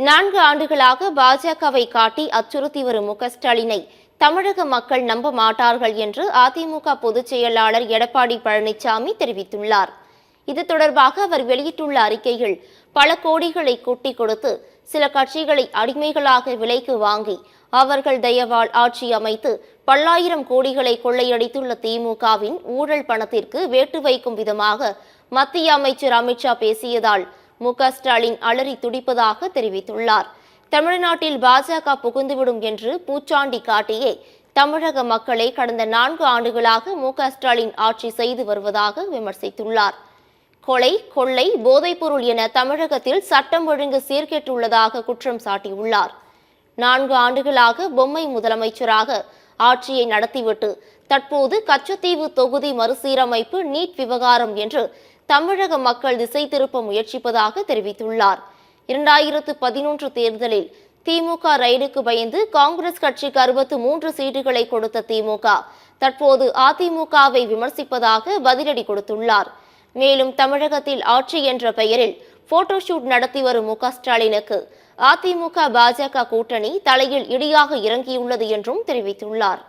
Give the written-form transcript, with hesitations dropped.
4 ஆண்டுகளாக பாஜகவை காட்டி அச்சுறுத்தி வரும் ஸ்டாலினை தமிழக மக்கள் நம்ப மாட்டார்கள் என்று அதிமுக பொதுச் செயலாளர் எடப்பாடி பழனிசாமி தெரிவித்துள்ளார். இது தொடர்பாக அவர் வெளியிட்டுள்ள அறிக்கையில், பல கோடிகளை கொட்டி கொடுத்து சில கட்சிகளை அடிமைகளாக விலைக்கு வாங்கி அவர்கள் தயவால் ஆட்சி அமைத்து பல்லாயிரம் கோடிகளை கொள்ளையடித்துள்ள திமுகவின் ஊழல் பணத்திற்கு வேட்டு வைக்கும் விதமாக மத்திய அமைச்சர் அமித்ஷா பேசியதால் ஸ்டாலின் அலறி துடிப்பதாக தெரிவித்துள்ளார். தமிழ்நாட்டில் பாஜக புகுந்துவிடும் என்று பூச்சாண்டி காட்டியே தமிழக மக்களை கடந்த 4 ஆண்டுகளாக ஸ்டாலின் ஆட்சி செய்து வருவதாக விமர்சித்துள்ளார். கொலை, கொள்ளை, போதைப்பொருள் என தமிழகத்தில் சட்டம் ஒழுங்கு சீர்கெட்டுள்ளதாக குற்றம் சாட்டியுள்ளார். 4 ஆண்டுகளாக பொம்மை முதலமைச்சராக ஆட்சியை நடத்திவிட்டு தற்போது கச்சத்தீவு தொகுதி மறுசீரமைப்பு, நீட் விவகாரம் என்று தமிழக மக்கள் திசை திருப்ப முயற்சிப்பதாக தெரிவித்துள்ளார். 2011 தேர்தலில் திமுக ரைடுக்கு பயந்து காங்கிரஸ் கட்சிக்கு 63 சீட்டுகளை கொடுத்த திமுக தற்போது அதிமுகவை விமர்சிப்பதாக பதிலடி கொடுத்துள்ளார். மேலும் தமிழகத்தில் ஆட்சி என்ற பெயரில் போட்டோஷூட் நடத்தி வரும் ஸ்டாலினுக்கு அதிமுக பாஜக கூட்டணி தலையில் இடியாக இறங்கியுள்ளது என்றும் தெரிவித்துள்ளார்.